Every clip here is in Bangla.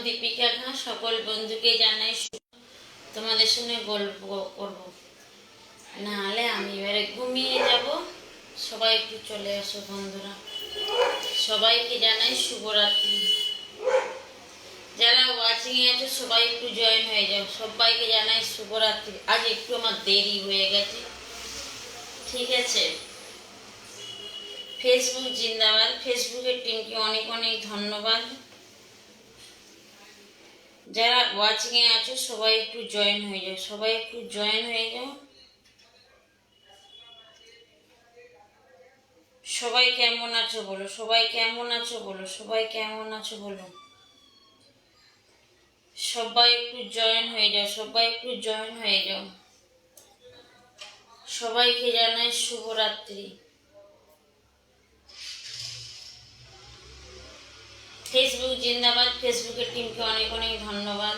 দীপিকা খাঁ। সকল বন্ধুকে জানাই তোমাদের সঙ্গে গল্প করব, নাহলে আমি এবারে ঘুমিয়ে যাব। সবাই একটু চলে আসো বন্ধুরা। সবাইকে জানাই শুভরাত্রি। যারা ওয়াচিং এ আছো সবাই একটু জয়েন হয়ে যাও। সবাইকে জানাই শুভরাত্রি। আজ একটু আমার দেরি হয়ে গেছে, ঠিক আছে। ফেসবুক জিন্দাবাদ। ফেসবুকের টিমকে অনেক অনেক ধন্যবাদ। যারা ওয়াচিং এ আছো সবাই একটু জয়েন হয়ে যাও। সবাই একটু জয়েন হয়ে যাও। সবাই কেমন আছো বলো। সবাই কেমন আছো বলো। সবাই কেমন আছো বলো। সবাই একটু জয়েন হয়ে যাও। সবাই একটু জয়েন হয়ে যাও। সবাইকে জানাই শুভরাত্রি। ফেসবুক জিন্দাবাদ। ফেসবুকের টিমকে অনেক অনেক ধন্যবাদ।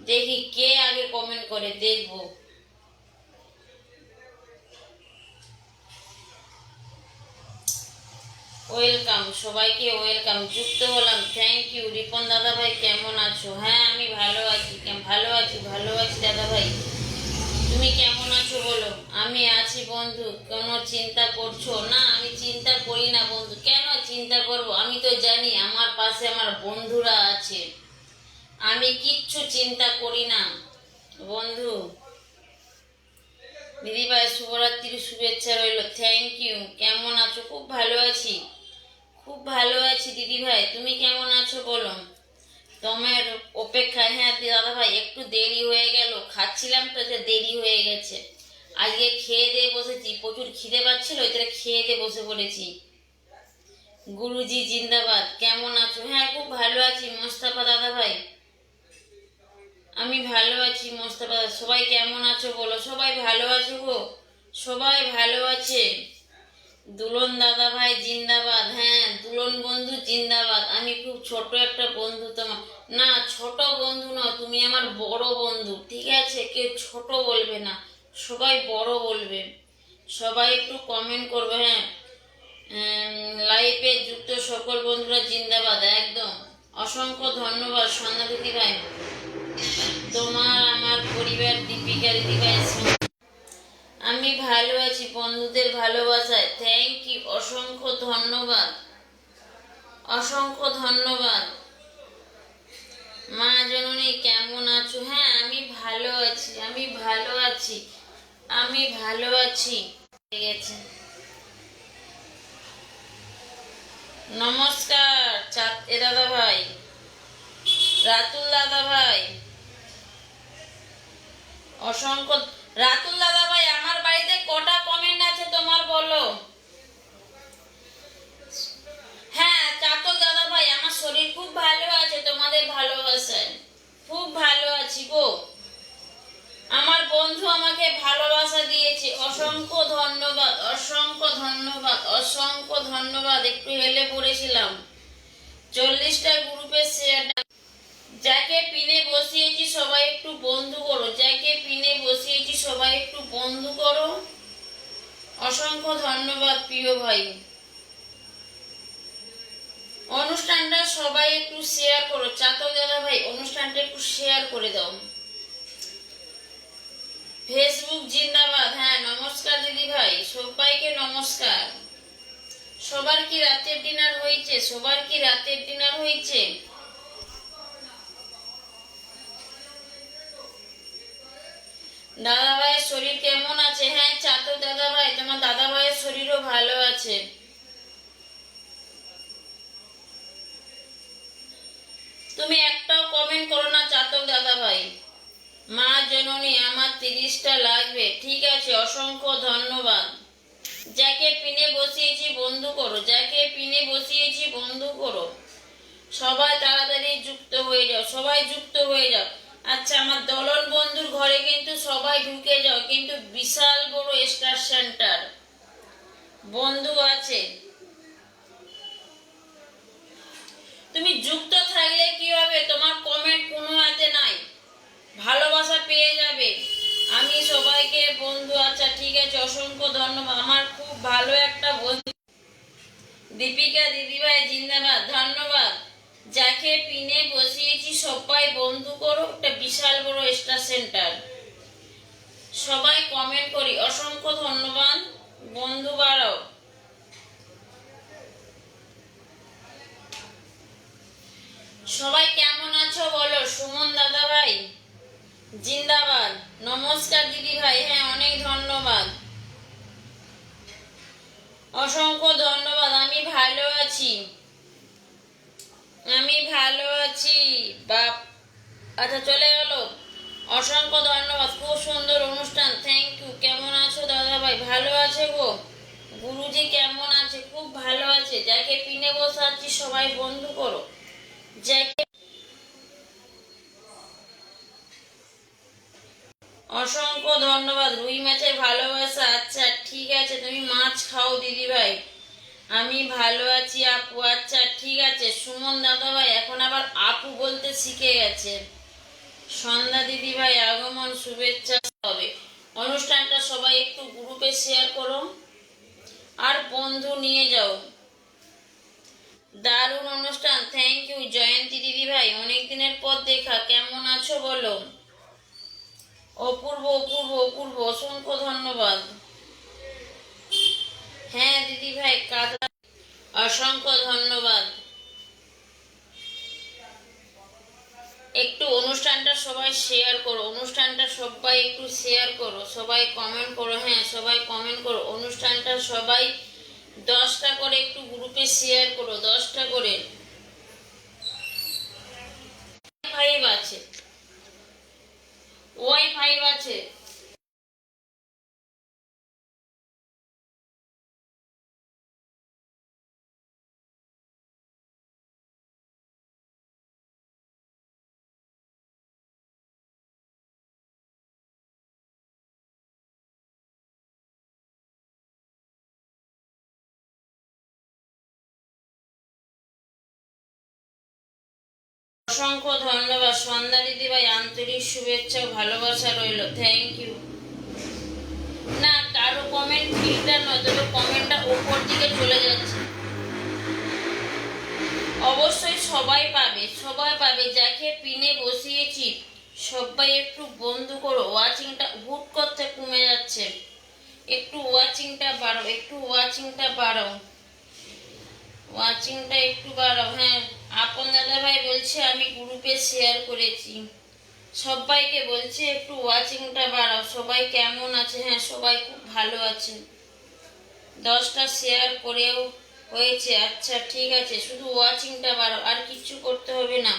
দেখি কে আগে কমেন্ট করে, দেখবো। ওয়েলকাম, সবাইকে ওয়েলকাম। যুক্ত হলাম, থ্যাংক ইউ। রিপন দাদা ভাই কেমন আছো? হ্যাঁ আমি ভালো আছি, ভালো আছি, ভালো আছি দাদা ভাই। তুমি কেমন আছো বলো। আমি আছি বন্ধু। কোনো চিন্তা করছো না? আমি চিন্তা করি না বন্ধু। কেন চিন্তা করব? আমি তো জানি আমার পাশে আমার বন্ধুরা আছে। আমি কিচ্ছু চিন্তা করি না বন্ধু। দিদিভাই শুভরাত্রির শুভেচ্ছা রইল, থ্যাংক ইউ। কেমন আছো? খুব ভালো আছি, খুব ভালো আছি দিদিভাই। তুমি কেমন আছো বলো। তোমার অপেক্ষায়। হ্যাঁ দাদা ভাই একটু দেরি হয়ে গেল, খাচ্ছিলাম তো দেরি হয়ে গেছে। আজকে খেয়ে দিয়ে বসেছি, প্রচুর খিদে পাচ্ছিল, এটা খেয়ে দিয়ে বসে পড়েছি। গুরুজি জিন্দাবাদ। কেমন আছো? হ্যাঁ খুব ভালো আছি মোস্তফা দাদা ভাই। আমি ভালো আছি মোস্তফা। সবাই কেমন আছো বলো। সবাই ভালো আছো গো, সবাই ভালো আছে। দুলন দাদা ভাই জিন্দাবাদ। হ্যাঁ দুলন বন্ধু জিন্দাবাদ। আমি খুব ছোট একটা বন্ধু তোমার। না ছোট বন্ধু না, তুমি আমার বড় বন্ধু, ঠিক আছে। কেউ ছোট বলবে না, সবাই বড় বলবে। সবাই একটু কমেন্ট করবে। হ্যাঁ লাইভে যুক্ত সকল বন্ধুরা জিন্দাবাদ। একদম অসংখ্য ধন্যবাদ সন্ধ্যা দিদি ভাই। তোমার আমার পরিবার দীপিকা দিদি ভাই। আমি ভালো আছি বন্ধুদের ভালোবাসায়, থ্যাংক ইউ। অসংখ্য ধন্যবাদ, অসংখ্য ধন্যবাদ। মা জননী কেমন আছো? হ্যাঁ আমি ভালো আছি, আমি ভালো আছি, আমি ভালো আছি। ঠিক আছে, নমস্কার দাদা ভাই, রাতুল দাদা ভাই। অসংখ্য রাতুল দাদা ভাই, আমার বাড়িতে কটা কমেন্ট আছে তোমার বলো। হ্যাঁ চাতক দাদা ভাই, আমার শরীর খুব ভালো আছে তোমাদের ভালোবাসায়, খুব ভালো আছি গো। আমার বন্ধু আমাকে ভালোবাসা দিয়েছে, অসংখ্য ধন্যবাদ, অসংখ্য ধন্যবাদ, অসংখ্য ধন্যবাদ। একটু হেলে পড়েছিলাম। 40টা গ্রুপে শেয়ার। যাকে পিনে বসিয়েছি সবাই একটু বন্ধু করো। যাকে পিনে বসিয়েছি সবাই একটু বন্ধু করো। অসংখ্য ধন্যবাদ প্রিয় ভাই। অনুষ্ঠানটা সবাই একটু শেয়ার করো। চাতক দাদা ভাই অনুষ্ঠানটা একটু শেয়ার করে দাও। ফেসবুক জিন্দাবাদ। হ্যাঁ নমস্কার দিদি ভাই, সবাইকে নমস্কার। সবার কি রাতের ডিনার হয়েছে? সবার কি রাতের ডিনার হয়েছে? দাদা ভাইয়ের শরীর কেমন আছে? হ্যাঁ চাতক দাদা ভাই, তোমার দাদা ভাইয়ের শরীরও ভালো আছে। তুমি একটাও কমেন্ট করো না চাতক দাদা ভাই। মা জননী আমার 30টা লাগবে, ঠিক আছে। অসংখ্য ধন্যবাদ। যাকে পিনে বসিয়েছি বন্ধু করো। যাকে পিনে বসিয়েছি বন্ধু করো। সবাই তাড়াতাড়ি যুক্ত হয়ে যাও, সবাই যুক্ত হয়ে যাও। আচ্ছা আমার দলন বন্ধুর ঘরে কিন্তু সবাই ঢুকে যাও, কিন্তু বিশাল বড় স্টার সেন্টার বন্ধু আছে। তুমি যুক্ত থাকলে কি হবে, তোমার কমেন্ট কোনো হাতে নাই, ভালোবাসা পেয়ে যাবে। আমি সবাইকে বন্ধু। আচ্ছা ঠিক আছে, অসংখ্য ধন্যবাদ। আমার খুব ভালো একটা বন্ধু দীপিকা দিদিভাই জিন্দাবাদ, ধন্যবাদ। বিশাল বড় স্টার সেন্টার। সবাই কমেন্ট করি, অসংখ্য ধন্যবাদ বন্ধু বাড়াও। সবাই কেমন আছো বলো। সুমন দাদা ভাই জিন্দাবাদ। নমস্কার দিদি ভাই, হ্যাঁ অনেক ধন্যবাদ, অসংখ্য ধন্যবাদ। আমি ভালো আছি, আমি ভালো আছি বাপ। আচ্ছা চলে গেল, অসংখ্য ধন্যবাদ, খুব সুন্দর অনুষ্ঠান, থ্যাংক ইউ। কেমন আছো দাদা ভাই? ভালো আছে গো। গুরুজি কেমন আছে? খুব ভালো আছে। যাকে পিনে বসে আছি সবাই বন্ধু করো, যাকে। অসংখ্য ধন্যবাদ। রুই মাছের ভালোবাসা, আচ্ছা ঠিক আছে, তুমি মাছ খাও দিদি ভাই। আমি ভালো আছি আপু, আচ্ছা ঠিক আছে। সুমন দাদা ভাই এখন আবার আপু বলতে শিখে গেছে। সন্ধ্যা দিদি ভাই আগমন শুভেচ্ছা হবে। অনুষ্ঠানটা সবাই একটু গ্রুপে শেয়ার করো আর বন্ধু নিয়ে যাও। দারুণ অনুষ্ঠান, থ্যাংক ইউ জয়ন্তী দিদি ভাই, অনেকদিনের পর দেখা, কেমন আছো বলো। অপূর্ব অপূর্ব অপূর্ব, অসংখ্য ধন্যবাদ। হ্যাঁ দিদি ভাই কাদা, অসংখ্য ধন্যবাদ। একটু অনুষ্ঠানটা সবাই শেয়ার করো, অনুষ্ঠানটা সবাই একটু শেয়ার করো, সবাই কমেন্ট করো, হ্যাঁ সবাই কমেন্ট করো। অনুষ্ঠানটা সবাই 10টা করে একটু গ্রুপে শেয়ার করো, 10টা করে। ফাইভ আছে, ওয়াই 5 আছে। অসংখ্য ধন্যবাদ সন্ধ্যা দিদি ভাই, আন্তরিক শুভেচ্ছা ও ভালোবাসা রইল, থ্যাংক ইউ। না কারো কমেন্ট ফিল্টার নয়, তবে কমেন্টটা উপর দিকে চলে যাচ্ছে। অবশ্যই সবাই পাবে, সবাই পাবে। যাকে পিনে বসিয়েছি সবাই একটু বন্ধু করো। ওয়াচিংটা হুট করতে কমে যাচ্ছে, একটু ওয়াচিংটা বাড়াও, একটু ওয়াচিংটা বাড়াও, ওয়াচিংটা একটু বাড়াও। হ্যাঁ আপন দাদা ভাই বলছে আমি গ্রুপে শেয়ার করেছি, সবাইকে বলছি একটু ওয়াচিংটা বাড়াও। সবাই কেমন আছে? হ্যাঁ সবাই খুব ভালো আছে। 10টা শেয়ার করেও হয়েছে, আচ্ছা ঠিক আছে, শুধু ওয়াচিংটা বাড়াও, আর কিছু করতে হবে না।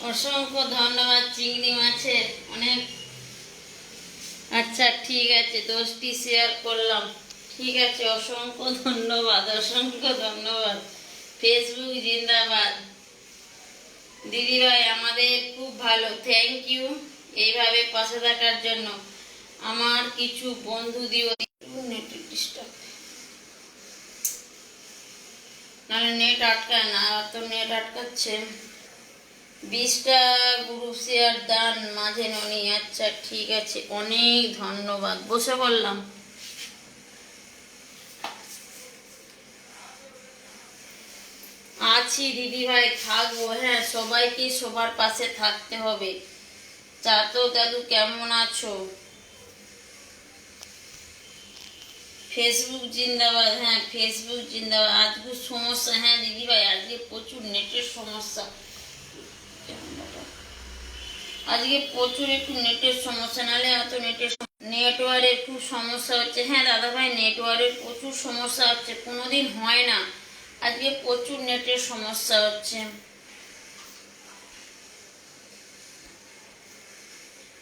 অসংখ্য ধন্যবাদ চিংড়ি মাছের অনেক, আচ্ছা ঠিক আছে 10টি শেয়ার করলাম, ঠিক আছে, অসংখ্য ধন্যবাদ, অসংখ্য ধন্যবাদ। ফেসবুক জিন্দাবাদ দিদি ভাই, আমাদের খুব ভালো, থ্যাংক ইউ এইভাবে পাশে থাকার জন্য। আমার কিছু বন্ধু দিও, নেট ডিস্টার্ব, নাহলে নেট আটকায় না, তো নেট আটকাচ্ছে। 20টা গ্রুপ শেয়ার দান মাঝে ননি, আচ্ছা ঠিক আছে, অনেক ধন্যবাদ। বসে পড়লাম। আছি দিদি ভাই, থাকবো, হ্যাঁ সবাইকে সবার পাশে থাকতে হবে। চাতো দাদু কেমন আছো? ফেসবুক জিন্দাবাদ, হ্যাঁ ফেসবুক জিন্দাবাদ। আজকে সমস্যা, হ্যাঁ দিদি ভাই আজকে প্রচুর নেটের সমস্যা, আজকে প্রচুর একটু নেটের সমস্যা, নাহলে এত নেটওয়ার্কের খুব সমস্যা হচ্ছে। হ্যাঁ দাদা ভাই নেটওয়ার্কের প্রচুর সমস্যা হচ্ছে, কোনোদিন হয় না, আজকে প্রচুর নেটের সমস্যা হচ্ছে।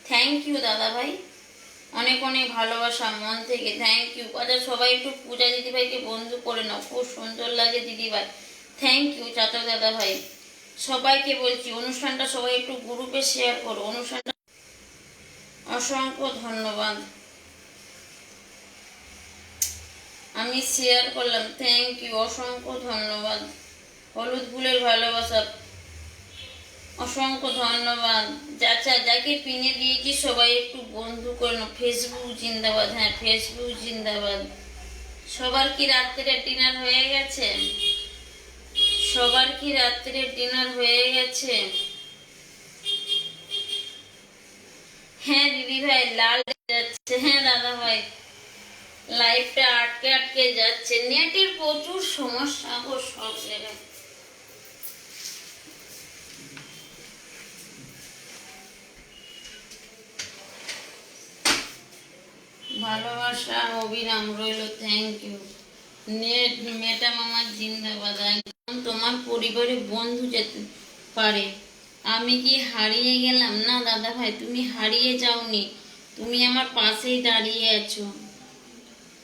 থ্যাংক ইউ দাদা ভাই, অনেক অনেক ভালোবাসা মন থেকে, থ্যাংক ইউ। আচ্ছা সবাই একটু পূজা দিদি ভাইকে বন্ধু করে নাও, খুব সুন্দর লাগে দিদি ভাই, থ্যাংক ইউ চাচা দাদা ভাই। সবাইকে বলছি অনুষ্ঠানটা সবাই একটু গ্রুপে শেয়ার করো, অনুষ্ঠানটা। অসংখ্য ধন্যবাদ, আমি শেয়ার করলাম, থ্যাংক ইউ, অসংখ্য ধন্যবাদ। হলুদ ফুলের ভালোবাসা, অসংখ্য ধন্যবাদ। আচ্ছা যাকে পিনে দিয়েছি সবাই একটু বন্ধু করে নাও। ফেসবুক জিন্দাবাদ, হ্যাঁ ফেসবুক জিন্দাবাদ। সবার কি রাত্রে ডিনার হয়ে গেছে? সবার কি রাত্রে ডিনার হয়ে গেছে? হ্যাঁ দিদি ভাই, লাল যাচ্ছে। হ্যাঁ দাদা ভাই, লাইফটা আটকে আটকে যাচ্ছে, নেটের প্রচুর সমস্যা গো সব জায়গায়। ভালোবাসা অবিরাম রইল, থ্যাংক ইউ। নেট ম্যাডাম আমার জিন্দাবাদ। একদম তোমার পরিবারে বন্ধু যেতে পারে। আমি কি হারিয়ে গেলাম? না দাদা ভাই, তুমি হারিয়ে যাওনি, তুমি আমার পাশেই দাঁড়িয়ে আছো।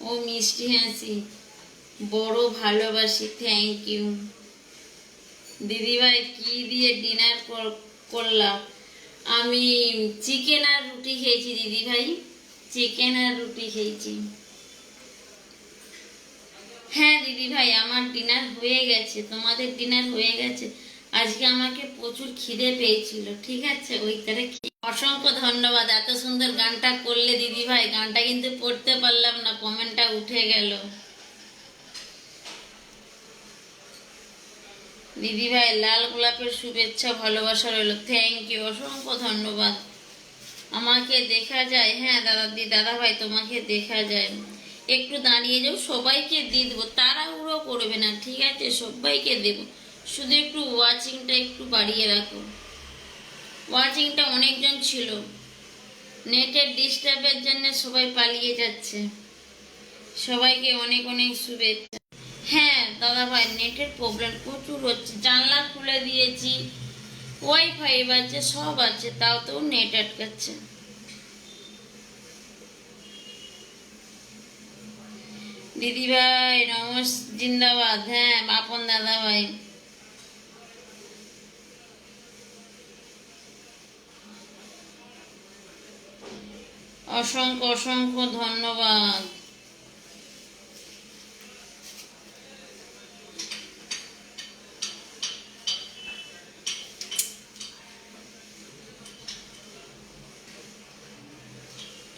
ও মিষ্টি হাসি, বড় ভালোবাসি, থ্যাংক ইউ। দিদিভাই কি দিয়ে ডিনার করলাম? আমি চিকেন আর রুটি খেয়েছি দিদিভাই, চিকেন আর রুটি খেয়েছি। হ্যাঁ দিদিভাই, আমার ডিনার হয়ে গেছে, তোমাদের ডিনার হয়ে গেছে। আজকে আমাকে প্রচুর খিদে পেয়েছিল, ঠিক আছে, ওই করে অসংখ্য ধন্যবাদ। এত সুন্দর গানটা করলে দিদিভাই, গানটা কিন্তু পড়তে পারলাম না, কমেন্টটা উঠে গেল। দিদিভাই লাল গোলাপের শুভেচ্ছা ভালোবাসা রইল, থ্যাংক ইউ, অসংখ্য ধন্যবাদ। আমাকে দেখা যায়? হ্যাঁ দাদা ভাই, তোমাকে দেখা যায়। একটু দাঁড়িয়ে যাও, সবাইকে দিয়ে দেবো, তাড়াহুড়ো করবে না, ঠিক আছে, সবাইকে দেবো, শুধু একটু ওয়াচিংটা একটু বাড়িয়ে রাখো। ওয়াচিংটা অনেকজন ছিল, নেটের ডিস্টার্বের জন্য সবাই পালিয়ে যাচ্ছে। সবাইকে অনেক অনেক শুভেচ্ছা। হ্যাঁ দাদা ভাই, নেটের প্রবলেম প্রচুর হচ্ছে, জানলা খুলে দিয়েছি, ওয়াইফাই আছে, সব আছে, তাও তো নেট আটকাচ্ছে। দিদিভাই জিন্দাবাদ। হ্যাঁ আপন দাদা ভাই, অসংখ্য অসংখ্য ধন্যবাদ।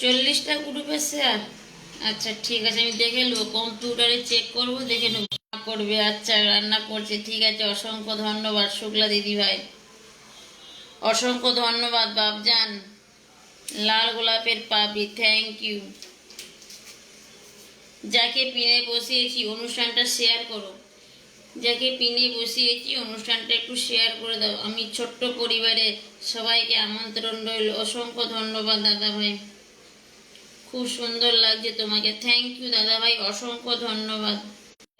চল্লিশটা গ্রুপে শেয়ার, আচ্ছা ঠিক আছে, আমি দেখে নেবো, কম্পিউটারে চেক করবো, দেখে নেবো করবে। আচ্ছা রান্না করছে, ঠিক আছে, অসংখ্য ধন্যবাদ শুক্লা দিদি ভাই, অসংখ্য ধন্যবাদ বাবজান। লাল গোলাপের পাপড়ি, থ্যাংক ইউ। যাকে পিনে বসিয়েছি অনুষ্ঠানটা শেয়ার করো, যাকে পিনে বসিয়েছি অনুষ্ঠানটা একটু শেয়ার করে দাও। আমি ছোট্ট পরিবারে সবাইকে আমন্ত্রণ রইল, অসংখ্য ধন্যবাদ দাদা ভাই, খুব সুন্দর লাগছে তোমাকে, থ্যাংক ইউ দাদা ভাই, অসংখ্য ধন্যবাদ।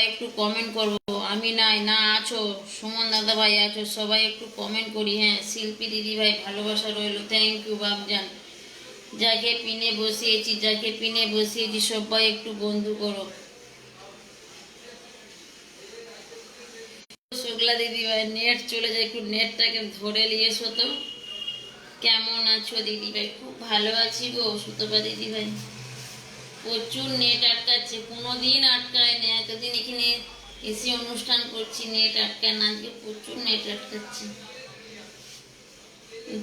একটু কমেন্ট করবো, আমি নাই না আছো, সুমন দাদা ভাই আছো, সবাই একটু কমেন্ট করি। হ্যাঁ শিল্পী দিদি ভাই, ভালোবাসা রইল, থ্যাংক ইউ বাবজান। যাকে পিনে বসিয়েছি, যাকে পিনে বসিয়েছি, সবাই একটু বন্ধু করো। শুক্লা দিদি ভাই, নেট চলে যায়, একটু নেটটাকে ধরে নিয়ে এসো তো। কেমন আছো দিদি ভাই? খুব ভালো আছি গো সুতপা দিদি ভাই, প্রচুর নেট আটকাচ্ছে, কোনোদিন আটকায় না, এতদিন এখানে এসে অনুষ্ঠান করছি, নেট আটকায় না, আজকে প্রচুর নেট আটকাচ্ছে।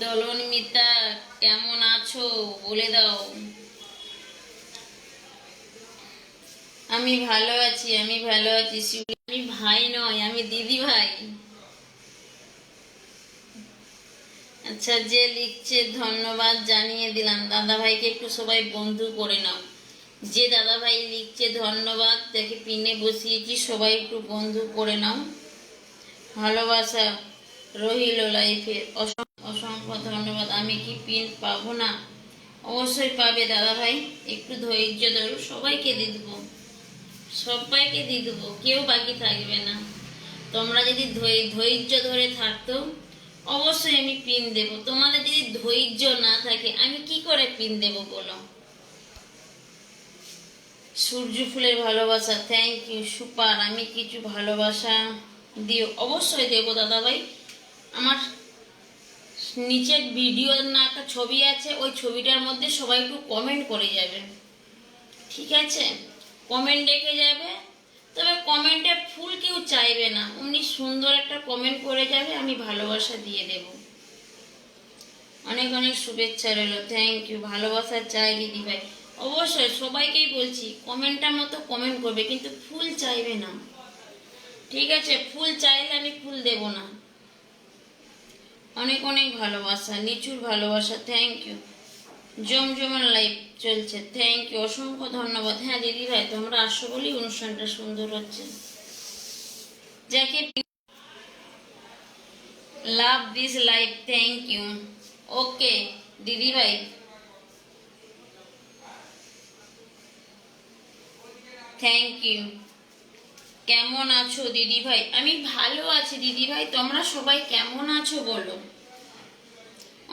দলন মিতা কেমন আছো বলে দাও। আমি ভালো আছি, আমি ভালো আছি শিউলি, আমি ভাই নয়, আমি দিদি ভাই। আচ্ছা যে লিখছে ধন্যবাদ জানিয়ে দিলাম, দাদা ভাইকে একটু সবাই বন্ধু করে নাও। যে দাদা ভাই লিখছে ধন্যবাদ, দেখে পিনে বসিয়েছি, সবাই একটু বন্ধু করে নাও, ভালোবাসা রহিল লাইফে, অসংখ্য ধন্যবাদ। আমি কি পিন পাবো না? অবশ্যই পাবে দাদা ভাই, একটু ধৈর্য ধরো, সবাইকে দিয়ে দেবো, সবাইকে দিয়ে দেবো, কেউ বাকি থাকবে না। তোমরা যদি ধৈর্য ধরে থাকতো অবশ্যই আমি পিন দেব, তোমাদের যদি ধৈর্য না থাকে আমি কি করে পিন দেব বলো। সূর্য ফুলের ভালোবাসা, থ্যাংক ইউ সুপার। আমি কিছু ভালোবাসা দিও, অবশ্যই দেবো দাদা ভাই। আমার নিচের ভিডিওর না একটা ছবি আছে, ওই ছবিটার মধ্যে সবাই একটু কমেন্ট করে যাবে, ঠিক আছে, কমেন্ট রেখে যাবে, তবে কমেন্টে ফুল কেউ চাইবে না, উনি সুন্দর একটা কমেন্ট করে যাবে, আমি ভালোবাসা দিয়ে দেব। অনেক অনেক শুভেচ্ছা রইল, থ্যাংক ইউ, ভালোবাসা চাই দিদি ভাই। অবশ্যই সবাইকেই বলছি কমেন্টটা মতো কমেন্ট করবে, কিন্তু ফুল চাইবে না, ঠিক আছে? ফুল চাইলে আমি ফুল দেব না। অনেক অনেক ভালোবাসা, নিচুর ভালোবাসা, থ্যাংক ইউ। জমজমার লাইভ চলছে, থ্যাংক ইউ, অসংখ্য ধন্যবাদ। হ্যাঁ দিদি ভাই, তোমরা আসো বলেই অনুষ্ঠানটা সুন্দর হচ্ছে। যাকে love this live, thank you. Okay দিদি ভাই, থ্যাংক ইউ। কেমন আছো দিদি ভাই? আমি ভালো আছি দিদি ভাই, তোমরা সবাই কেমন আছো বলো?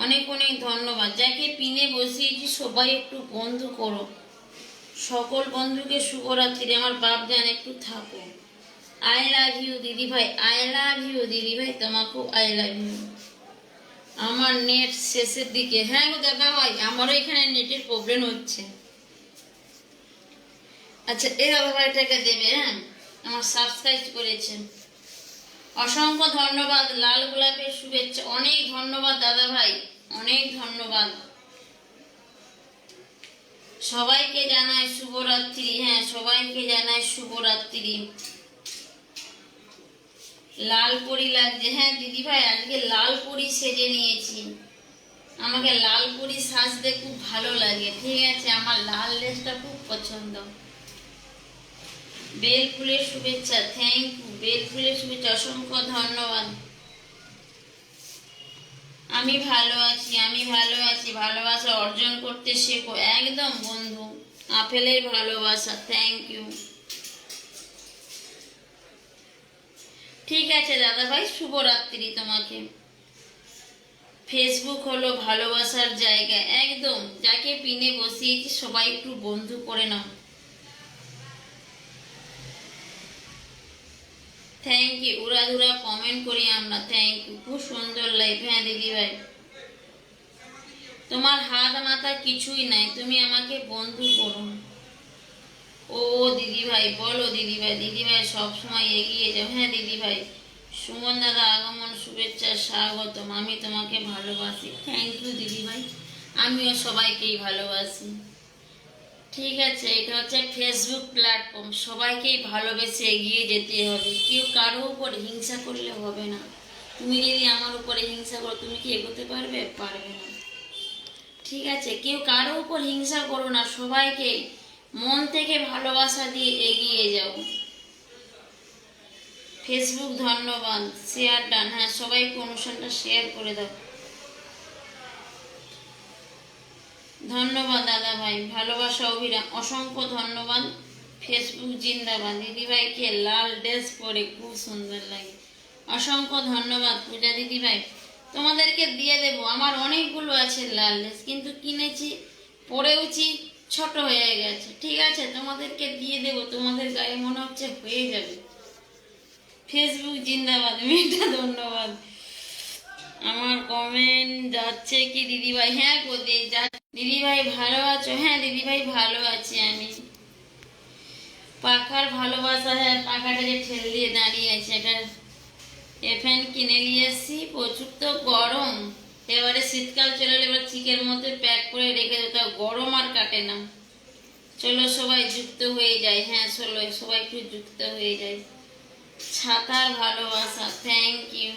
অনেক অনেক ধন্যবাদ। যাকে পিনে বসিয়েছি সবাই একটু বন্ধু করো, সকল বন্ধুকে শুভরাত্রি। আমার বাপ জান একটু থাকো। আই লাভ ইউ দিদি ভাই, আই লাভ ইউ দিদি ভাই, তোমাকেও আই লাভ ইউ। আমার নেট শেষের দিকে। হ্যাঁ গো দাদা ভাই, আমারও এখানে নেটের প্রবলেম হচ্ছে। আচ্ছা এই দাদা ভাইটাকে দেবে, হ্যাঁ আমার সাবস্ক্রাইব করেছেন, অসংখ্য ধন্যবাদ। লাল গোলাপের শুভেচ্ছা, অনেক ধন্যবাদ দাদা ভাই, অনেক ধন্যবাদ। সবাইকে জানাই শুভরাত্রি, হ্যাঁ সবাইকে জানাই শুভরাত্রি। লাল পরি লাগছে, হ্যাঁ দিদি ভাই আজকে লাল পরি সেজে নিয়েছি। আমাকে লাল পরি সাজতে খুব ভালো লাগে, ঠিক আছে? আমার লাল ড্রেসটা খুব পছন্দ। বেল ফুলের শুভেচ্ছা, থ্যাংক ইউ। বেল ফুলের শুভেচ্ছা, অসংখ্য ধন্যবাদ। আমি ভালো আছি, আমি ভালো আছি। ভালোবাসা অর্জন করতে শেখো, একদম বন্ধু। আপেলের ভালোবাসা, থ্যাংক ইউ। ঠিক আছে দাদা ভাই, শুভরাত্রি তোমাকে। ফেসবুক হলো ভালোবাসার জায়গা, একদম। যাকে পিনে বসিয়েছি সবাই একটু বন্ধু করে নাও। Thank you. উড়াধুরা কমেন্ট করি আমরা, থ্যাংক ইউ। খুব সুন্দর লাইফ, হ্যাঁ দিদি ভাই। তোমার হাত মাথা কিছুই নাই, তুমি আমাকে বন্ধু করো। ও দিদি ভাই বলো দিদি ভাই, দিদি ভাই সবসময় এগিয়ে যাও। হ্যাঁ দিদি ভাই। সুমন দাদা আগমন শুভেচ্ছা, স্বাগতম। আমি তোমাকে ভালোবাসি, থ্যাংক ইউ দিদি ভাই। আমিও সবাইকেই ভালোবাসি। ঠিক আছে, এটা হচ্ছে ফেসবুক প্ল্যাটফর্ম, সবাইকেই ভালোবেসে এগিয়ে যেতে হবে। কেউ কারো উপর হিংসা করলে হবে না। তুমি যদি আমার উপরে হিংসা করো, তুমি কি এগোতে পারবে? পারবে না, ঠিক আছে? কেউ কারো উপর হিংসা করো না, সবাইকে মন থেকে ভালোবাসা দিয়ে এগিয়ে যাও। ফেসবুক ধন্যবাদ, শেয়ার ডান, হ্যাঁ সবাইকে অনুষ্ঠানটা শেয়ার করে দাও। ধন্যবাদ দাদা ভাই, ভালোবাসা অভিরাম, অসংখ্য ধন্যবাদ। ফেসবুক জিন্দাবাদ। দিদি ভাইকে লাল ড্রেস পরে খুব সুন্দর লাগে, অসংখ্য ধন্যবাদ। পূজা দিদি ভাই তোমাদেরকে দিয়ে দেব, আমার অনেকগুলো আছে লাল ড্রেস, কিন্তু কিনেছি পরেওছি, ছোট হয়ে গেছে, ঠিক আছে? তোমাদেরকে দিয়ে দেব, তোমাদের গায়ে মনে হচ্ছে হয়ে যাবে। ফেসবুক জিন্দাবাদ, মেয়েটা ধন্যবাদ। আমার কমেন্ট যাচ্ছে কি দিদি ভাই? হ্যাঁ গো দিদি ভাই ভালো আছো? হ্যাঁ দিদি ভাই ভালো আছি আমি। পাখার ভালোবাসা, হ্যাঁ পাখাটা যে ঠেল দিয়ে দাঁড়িয়ে আছে, এটা ফ্যান কিনে নিয়ে এসছি, প্রচুর তো গরম। এবারে শীতকাল চলে এলে এবার চিকের মধ্যে প্যাক করে রেখে দেবো, তাও গরম আর কাটে না। চলো সবাই যুক্ত হয়ে যায়, হ্যাঁ চলো সবাই একটু যুক্ত হয়ে যায়। ছাতার ভালোবাসা, থ্যাংক ইউ।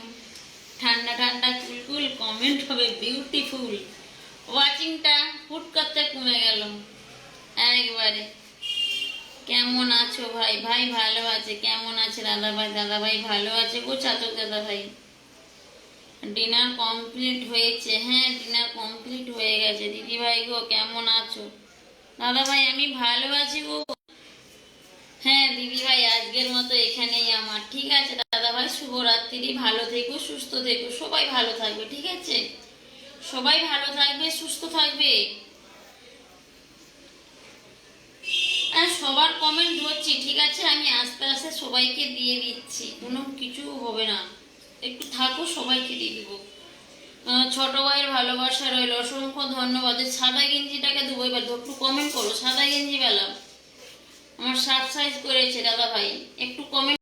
ঠান্ডা ঠান্ডা কুলকুল কমেন্ট হবে, বিউটিফুল। ওয়াচিংটা হুট করতে কমে গেল একবারে। কেমন আছো ভাই? ভাই ভালো আছে। কেমন আছে দাদা ভাই? দাদা ভাই ভালো আছে গো চাতক দাদা ভাই। ডিনার কমপ্লিট হয়েছে? হ্যাঁ ডিনার কমপ্লিট হয়ে গেছে। দিদি ভাই গো কেমন আছো? দাদা ভাই আমি ভালো আছি গো। হ্যাঁ দিদি ভাই আজকের মতো এখানেই আমার, ঠিক আছে দাদা ভাই? শুভরাত্রি, ভালো থেকো, সুস্থ থেকো, সবাই ভালো থাকবে, ঠিক আছে? সবাই ভালো থাকবে, সুস্থ থাকবে। আর সবার কমেন্ট ধরছি, ঠিক আছে? আমি আস্তে আস্তে সবাইকে দিয়ে দিচ্ছি, কোনো কিছু হবে না, একটু থাকো, সবাইকে দিয়ে দিব। ছোট ভাইয়ের ভালোবাসা রইল, অসংখ্য ধন্যবাদ। সাদা গেঞ্জিটাকে দেবো, এবার একটু কমেন্ট করো। সাদা গেঞ্জি বেলা আমার সাবস্ক্রাইব করেছে দাদা ভাই, একটু কমেন্ট